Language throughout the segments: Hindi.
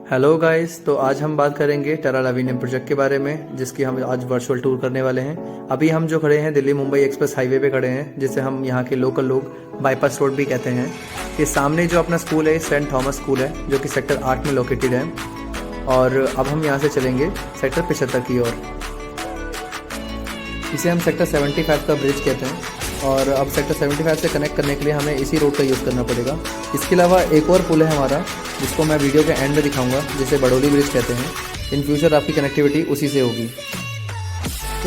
हेलो गाइस, तो आज हम बात करेंगे टेरा लाविनियम प्रोजेक्ट के बारे में, जिसकी हम आज वर्चुअल टूर करने वाले हैं। अभी हम जो खड़े हैं दिल्ली मुंबई एक्सप्रेस हाईवे पे खड़े हैं, जिसे हम यहाँ के लोकल लोग बाईपास रोड भी कहते हैं। ये सामने जो अपना स्कूल है सेंट थॉमस स्कूल है, जो कि सेक्टर 8 में लोकेटेड है। और अब हम यहाँ से चलेंगे सेक्टर 75 की ओर। इसे हम सेक्टर 75 का ब्रिज कहते हैं। और अब सेक्टर 75 से कनेक्ट करने के लिए हमें इसी रोड का यूज़ करना पड़ेगा। इसके अलावा एक और पुल है हमारा, जिसको मैं वीडियो के एंड में दिखाऊंगा, जिसे बडोली ब्रिज कहते हैं। इन फ्यूचर आपकी कनेक्टिविटी उसी से होगी।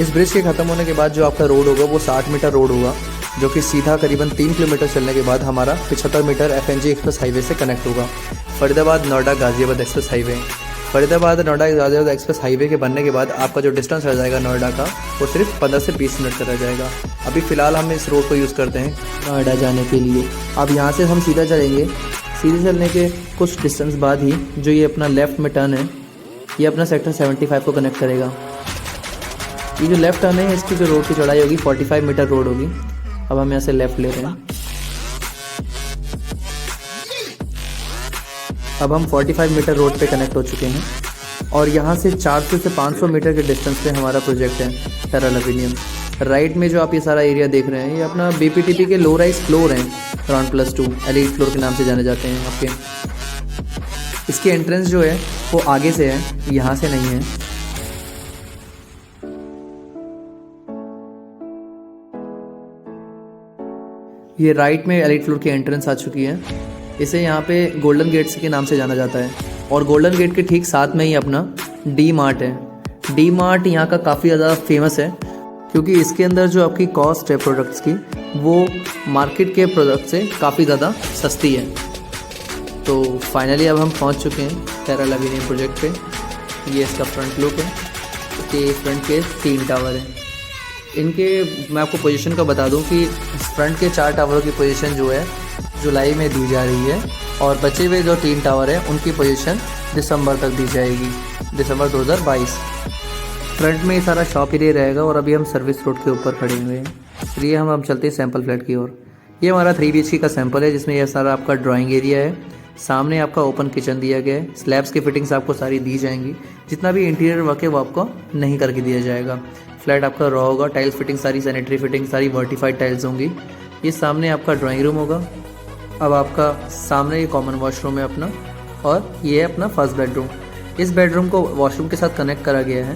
इस ब्रिज के ख़त्म होने के बाद जो आपका रोड होगा वो 60 मीटर रोड होगा, जो कि सीधा करीबन 3 किलोमीटर चलने के बाद हमारा 75 मीटर FNG एक्सप्रेस हाईवे से कनेक्ट होगा। Faridabad Noida Ghaziabad express highway. Faridabad Noida Ghaziabad express highway के बनने के बाद आपका जो डिस्टेंस रह जाएगा नोएडा का, वो सिर्फ 15 से 20 मिनट का रह जाएगा। अभी फ़िलहाल हम इस रोड को यूज़ करते हैं नोएडा जाने के लिए। अब यहाँ से हम सीधा चलेंगे। सीधे चलने के कुछ डिस्टेंस बाद ही जो ये अपना लेफ़्ट में टर्न है, ये अपना सेक्टर 75 को कनेक्ट करेगा। ये जो लेफ़्ट टर्न है, इसकी जो रोड की चौड़ाई होगी 45 मीटर रोड होगी। अब हम यहाँ से लेफ़्ट ले रहे हैं। अब हम 45 मीटर रोड पे कनेक्ट हो चुके हैं और यहाँ से 400 से 500 मीटर के डिस्टेंस पे हमारा प्रोजेक्ट है टेरा लाविनियम। राइट में जो आप ये सारा एरिया देख रहे हैं, ये अपना BPTP के लो राइज फ्लोर हैं, ग्राउंड +2 एलीट फ्लोर के नाम से जाने जाते हैं आपके। इसके एंट्रेंस जो है वो आगे से है, यहाँ से नहीं है। ये राइट में एलीट फ्लोर की एंट्रेंस आ चुकी है। इसे यहाँ पे गोल्डन गेट्स के नाम से जाना जाता है। और गोल्डन गेट के ठीक साथ में ही अपना डी मार्ट है। डी मार्ट यहाँ का काफ़ी ज़्यादा फेमस है, क्योंकि इसके अंदर जो आपकी कॉस्ट है प्रोडक्ट्स की, वो मार्केट के प्रोडक्ट से काफ़ी ज़्यादा सस्ती है। तो फाइनली अब हम पहुँच चुके हैं टेरा लाविनियम प्रोजेक्ट पे। ये इसका फ्रंट लुक है। इसके फ्रंट के 3 टावर हैं। इनके मैं आपको पोजीशन का बता दूं कि फ्रंट के 4 टावरों की पोजीशन जो है जुलाई में दी जा रही है, और बचे हुए जो 3 टावर हैं उनकी पोजीशन दिसंबर तक दी जाएगी, दिसंबर 2022। फ्रंट में ये सारा शॉप एरिया रहेगा। और अभी हम सर्विस रोड के ऊपर खड़े हुए हैं, इसलिए हम चलते हैं सैम्पल फ्लैट की ओर। ये हमारा 3 BHK का सैंपल है, जिसमें यह सारा आपका ड्राइंग एरिया है। सामने आपका ओपन किचन दिया गया है। स्लैब्स की फिटिंग्स आपको सारी दी जाएंगी। जितना भी इंटीरियर वर्क है वो आपको नहीं करके दिया जाएगा। फ्लैट आपका रॉ होगा। टाइल्स फिटिंग सारी, सैनिटरी फिटिंग सारी वर्टिफाइड टाइल्स होंगी। ये सामने आपका ड्राइंग रूम होगा। अब आपका सामने ये कॉमन वॉशरूम है अपना, और ये है अपना फर्स्ट बेडरूम। इस बेडरूम को वॉशरूम के साथ कनेक्ट करा गया है,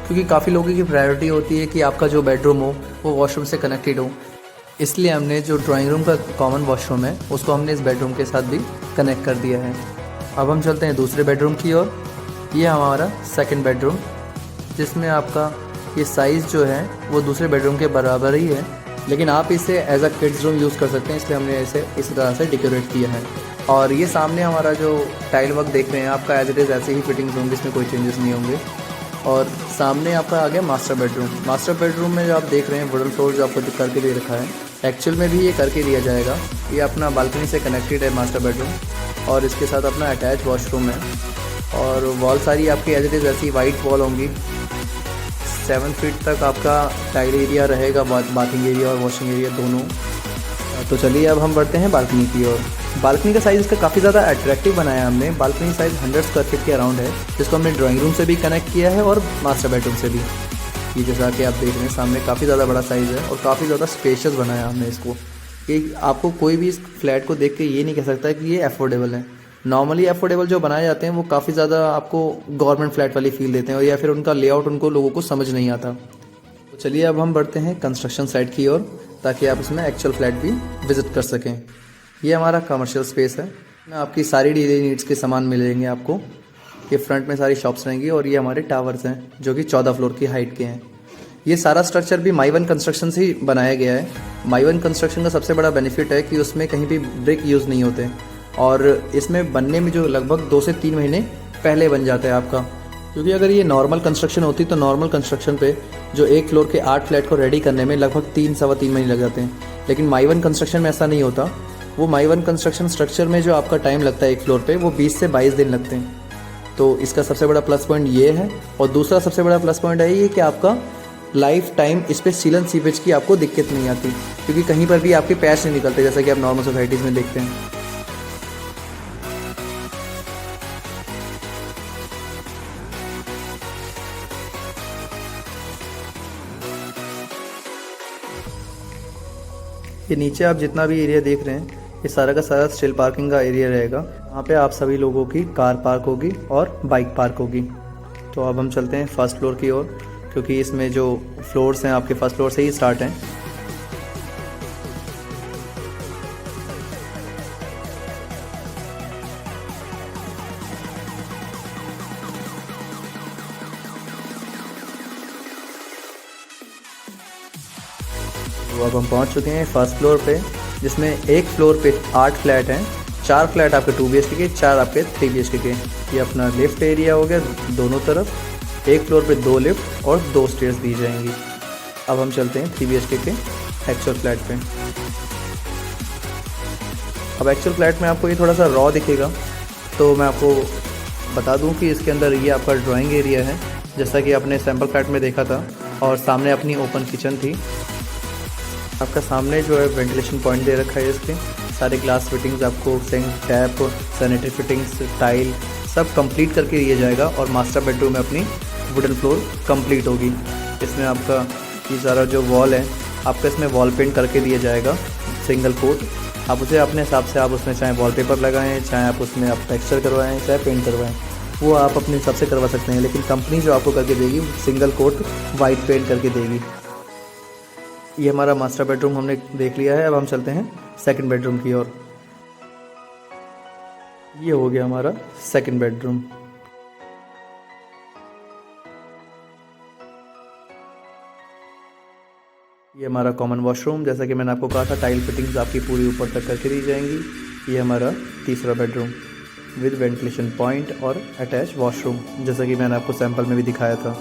क्योंकि काफ़ी लोगों की प्रायोरिटी होती है कि आपका जो बेडरूम हो वो वॉशरूम से कनेक्टेड हो। इसलिए हमने जो ड्राइंग रूम का कॉमन वॉशरूम है उसको हमने इस बेडरूम के साथ भी कनेक्ट कर दिया है। अब हम चलते हैं दूसरे बेडरूम की ओर। ये हमारा सेकंड बेडरूम, जिसमें आपका ये साइज़ जो है वो दूसरे बेडरूम के बराबर ही है, लेकिन आप इसे as a kids room use कर सकते हैं, इसलिए हमने इसे इस तरह से डेकोरेट किया है। और ये सामने हमारा जो टाइल वर्क देख रहे हैं आपका एज इट इज़ ऐसे ही फिटिंग्स होंगे, इसमें कोई चेंजेस नहीं होंगे। और सामने आपका आ गया मास्टर बेडरूम। मास्टर बेडरूम में जो आप देख रहे हैं वुडन फ्लोर जो आपको करके दे रखा है, एक्चुअल में भी ये करके दिया जाएगा। ये अपना बालकनी से कनेक्टेड है मास्टर बेडरूम, और इसके साथ अपना अटैच वॉशरूम है। और वॉल सारी आपकी एज इट इज़ ऐसी वाइट वॉल होंगी। 7 फीट तक आपका टाइल एरिया रहेगा, बाथिंग एरिया और वॉशिंग एरिया दोनों। तो चलिए अब हम बढ़ते हैं बालकनी की ओर। बालकनी का साइज़ इसका काफ़ी ज़्यादा अट्रैक्टिव बनाया हमने। बालकनी साइज़ 100 स्क्वायर फीट के अराउंड है, जिसको हमने ड्राइंग रूम से भी कनेक्ट किया है और मास्टर बेडरूम से भी। ये जैसा कि आप देख रहे हैं सामने काफ़ी ज़्यादा बड़ा साइज़ है और काफ़ी ज़्यादा स्पेशियस बनाया हमने इसको। कि आपको कोई भी इस फ्लैट को देख के ये नहीं कह सकता कि ये अफोर्डेबल है। नॉर्मली अफोर्डेबल जो बनाए जाते हैं वो काफ़ी ज़्यादा आपको गवर्नमेंट फ्लैट वाली फील देते हैं, और या फिर उनका लेआउट उनको लोगों को समझ नहीं आता। तो चलिए अब हम बढ़ते हैं कंस्ट्रक्शन साइट की ओर, ताकि आप इसमें एक्चुअल फ्लैट भी विजिट कर सकें। ये हमारा कमर्शियल स्पेस है। इसमें आपकी सारी डेली नीड्स के सामान मिलेंगे आपको। ये फ्रंट में सारी शॉप्स रहेंगी, और ये हमारे टावर्स हैं जो कि 14 फ्लोर की हाइट के हैं। ये सारा स्ट्रक्चर भी माई वन कंस्ट्रक्शन से ही बनाया गया है। माई वन कंस्ट्रक्शन का सबसे बड़ा बेनिफिट है कि उसमें कहीं भी ब्रिक यूज़ नहीं होते, और इसमें बनने में जो लगभग 2 से 3 महीने पहले बन जाता है आपका। क्योंकि अगर ये नॉर्मल कंस्ट्रक्शन होती तो नॉर्मल कंस्ट्रक्शन पे जो 1 फ्लोर के 8 फ्लैट को रेडी करने में लगभग 3-3.25 महीने लग जाते हैं। लेकिन माई वन कंस्ट्रक्शन में ऐसा नहीं होता। वो माई वन कंस्ट्रक्शन स्ट्रक्चर में जो आपका टाइम लगता है 1 फ्लोर पे, वो 20 से 22 दिन लगते हैं। तो इसका सबसे बड़ा प्लस पॉइंट ये है। और दूसरा सबसे बड़ा प्लस पॉइंट है ये कि आपका लाइफ टाइम इस पर सीलन सीवेज की आपको दिक्कत नहीं आती, क्योंकि कहीं पर भी आपके पैच नहीं निकलते, जैसा कि आप नॉर्मल सोसाइटीज़ में देखते हैं। ये नीचे आप जितना भी एरिया देख रहे हैं ये सारा का सारा स्टिल पार्किंग का एरिया रहेगा। यहाँ पे आप सभी लोगों की कार पार्क होगी और बाइक पार्क होगी। तो अब हम चलते हैं फर्स्ट फ्लोर की ओर, क्योंकि इसमें जो फ्लोर्स हैं आपके फर्स्ट फ्लोर से ही स्टार्ट हैं। तो अब हम पहुंच चुके हैं फर्स्ट फ्लोर पे, जिसमें एक फ्लोर पे 8 फ्लैट हैं। 4 फ्लैट आपके 2 BHK के, 4 आपके 3 BHK के। ये अपना लिफ्ट एरिया हो गया दोनों तरफ। एक फ्लोर पे 2 लिफ्ट और 2 स्टेयर्स दी जाएंगी। अब हम चलते हैं 3 BHK के एक्चुअल फ्लैट पे। अब एक्चुअल फ्लैट में आपको ये थोड़ा सा रॉ दिखेगा, तो मैं आपको बता दूं कि इसके अंदर ये आपका ड्राइंग एरिया है, जैसा कि आपने सैम्पल फ्लैट में देखा था। और सामने अपनी ओपन किचन थी। आपका सामने जो है वेंटिलेशन पॉइंट दे रखा है। इसके सारे ग्लास फिटिंग्स आपको, sink, tap, sanitary fittings, tile सब कंप्लीट करके दिया जाएगा। और मास्टर बेडरूम में अपनी वुडन फ्लोर कंप्लीट होगी। इसमें आपका ये सारा जो वॉल है आपका इसमें वॉल पेंट करके दिया जाएगा, सिंगल कोट। आप उसे अपने हिसाब से आप उसमें चाहे वॉलपेपर लगाएं, चाहे आप उसमें आप टेक्सचर करवाएं, चाहे पेंट करवाएं, वो आप अपने हिसाब से करवा सकते हैं। लेकिन कंपनी जो आपको करके देगी सिंगल कोट वाइट पेंट करके देगी। ये हमारा मास्टर बेडरूम हमने देख लिया है। अब हम चलते हैं सेकंड बेडरूम की ओर। ये हो गया हमारा सेकंड बेडरूम। ये हमारा कॉमन वॉशरूम, जैसा कि मैंने आपको कहा था टाइल फिटिंग्स आपकी पूरी ऊपर तक करके दी जाएंगी। ये हमारा तीसरा बेडरूम विद वेंटिलेशन पॉइंट और अटैच वॉशरूम, जैसा कि मैंने आपको सैंपल में भी दिखाया था।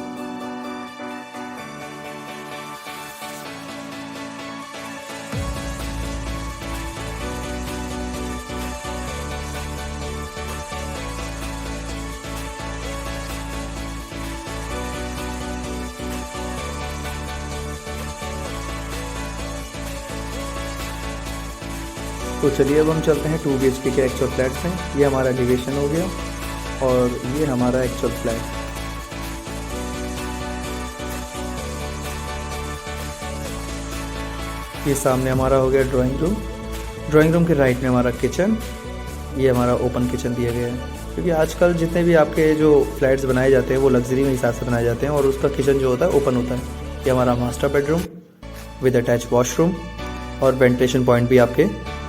तो चलिए अब हम चलते हैं 2 BHK के एक्चुअल फ्लैट से। ये हमारा एलिवेशन हो गया और ये हमारा एक्चुअल फ्लैट। ये सामने हमारा हो गया ड्राइंग रूम। ड्राइंग रूम के राइट में हमारा किचन। ये हमारा ओपन किचन दिया गया है, क्योंकि आजकल जितने भी आपके जो फ्लैट्स बनाए जाते हैं वो लग्जरी में हिसाब से बनाए जाते हैं और उसका किचन जो होता है ओपन होता है। ये हमारा master bedroom with attach washroom और वेंटिलेशन पॉइंट भी आपके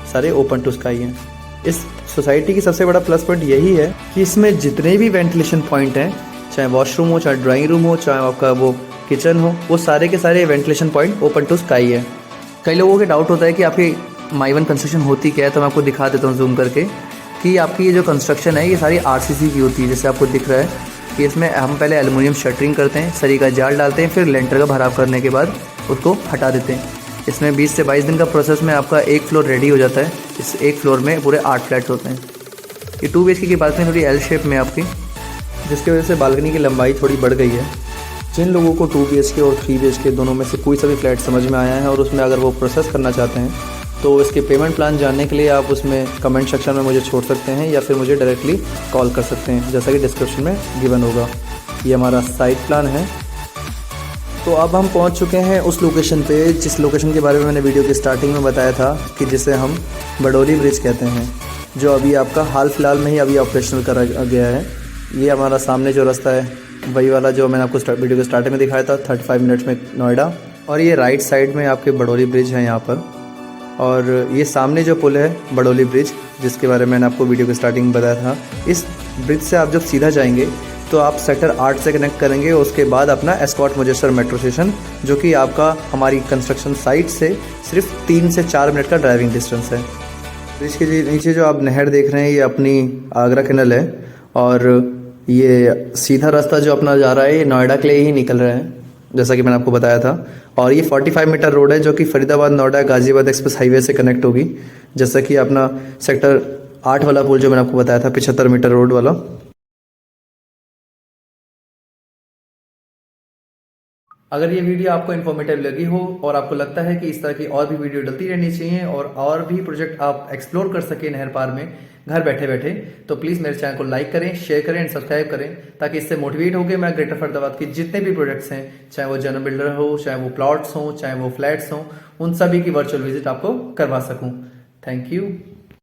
सारे ओपन टू स्काई हैं। इस सोसाइटी की सबसे बड़ा प्लस पॉइंट यही है कि इसमें जितने भी वेंटिलेशन पॉइंट हैं, चाहे वॉशरूम हो, चाहे ड्राइंग रूम हो, चाहे आपका वो किचन हो, वो सारे के सारे ventilation point open to sky है। कई लोगों के डाउट होता है कि आपकी माई वन कंस्ट्रक्शन होती क्या है, तो मैं आपको दिखा देता हूँ जूम करके कि आपकी ये जो कंस्ट्रक्शन है ये सारी RCC की होती है। जैसे आपको दिख रहा है कि इसमें हम पहले एल्युमिनियम शटरिंग करते हैं, सरी का जाल डालते हैं, फिर लेंटर का भराव करने के बाद उसको हटा देते हैं। इसमें 20 से 22 दिन का प्रोसेस में आपका एक फ्लोर रेडी हो जाता है। इस एक फ्लोर में पूरे 8 फ्लैट्स होते हैं। ये 2 BHK की बालकनी थोड़ी L शेप में आपकी, जिसकी वजह से बालकनी की लंबाई थोड़ी बढ़ गई है। जिन लोगों को 2 BHK और 3 BHK दोनों में से कोई सा भी फ्लैट समझ में आया है और उसमें अगर वो प्रोसेस करना चाहते हैं, तो इसके पेमेंट प्लान जानने के लिए आप उसमें कमेंट सेक्शन में मुझे छोड़ सकते हैं या फिर मुझे डायरेक्टली कॉल कर सकते हैं, जैसा कि डिस्क्रिप्शन में गिवन होगा। ये हमारा साइट प्लान है। तो अब हम पहुंच चुके हैं उस लोकेशन पे जिस लोकेशन के बारे में मैंने वीडियो की स्टार्टिंग में बताया था कि जिसे हम बडोली ब्रिज कहते हैं, जो अभी आपका हाल फिलहाल में ही अभी ऑपरेशनल करा गया है। ये हमारा सामने जो रास्ता है वही वाला जो मैंने आपको वीडियो के स्टार्टिंग में दिखाया था, 35 मिनट्स में नोएडा। और ये राइट साइड में आपके बडोली ब्रिज है यहाँ पर। और ये सामने जो पुल है बडोली ब्रिज, जिसके बारे में मैंने आपको वीडियो के स्टार्टिंग में बताया था, इस ब्रिज से आप जब सीधा जाएंगे तो आप सेक्टर 8 से कनेक्ट करेंगे। उसके बाद अपना एस्कॉर्ट मुजस्सर मेट्रो स्टेशन, जो कि आपका हमारी कंस्ट्रक्शन साइट से सिर्फ 3 से 4 मिनट का ड्राइविंग डिस्टेंस है। ब्रिज के नीचे जो आप नहर देख रहे हैं ये अपनी आगरा कैनल है। और ये सीधा रास्ता जो अपना जा रहा है ये नोएडा के लिए ही निकल रहा है, जैसा कि मैंने आपको बताया था। और ये 45 मीटर रोड है जो कि फरीदाबाद नोएडा गाजियाबाद एक्सप्रेस हाईवे से कनेक्ट होगी, जैसा कि अपना सेक्टर 8 वाला पुल जो मैंने आपको बताया था 75 मीटर रोड वाला। अगर ये वीडियो आपको इन्फॉर्मेटिव लगी हो और आपको लगता है कि इस तरह की और भी वीडियो डलती रहनी चाहिए और भी प्रोजेक्ट आप एक्सप्लोर कर सकें नहर पार में, घर बैठे बैठे। तो प्लीज़ मेरे चैनल को लाइक करें, शेयर करें एंड सब्सक्राइब करें, ताकि इससे मोटिवेट होकर मैं ग्रेटर फरीदाबाद के जितने भी प्रोजेक्ट्स हैं, चाहे वो जनरल बिल्डर हो, चाहे वो प्लॉट्स हों, चाहे वो फ्लैट्स हों, उन सभी की वर्चुअल विजिट आपको करवा सकूँ। Thank you.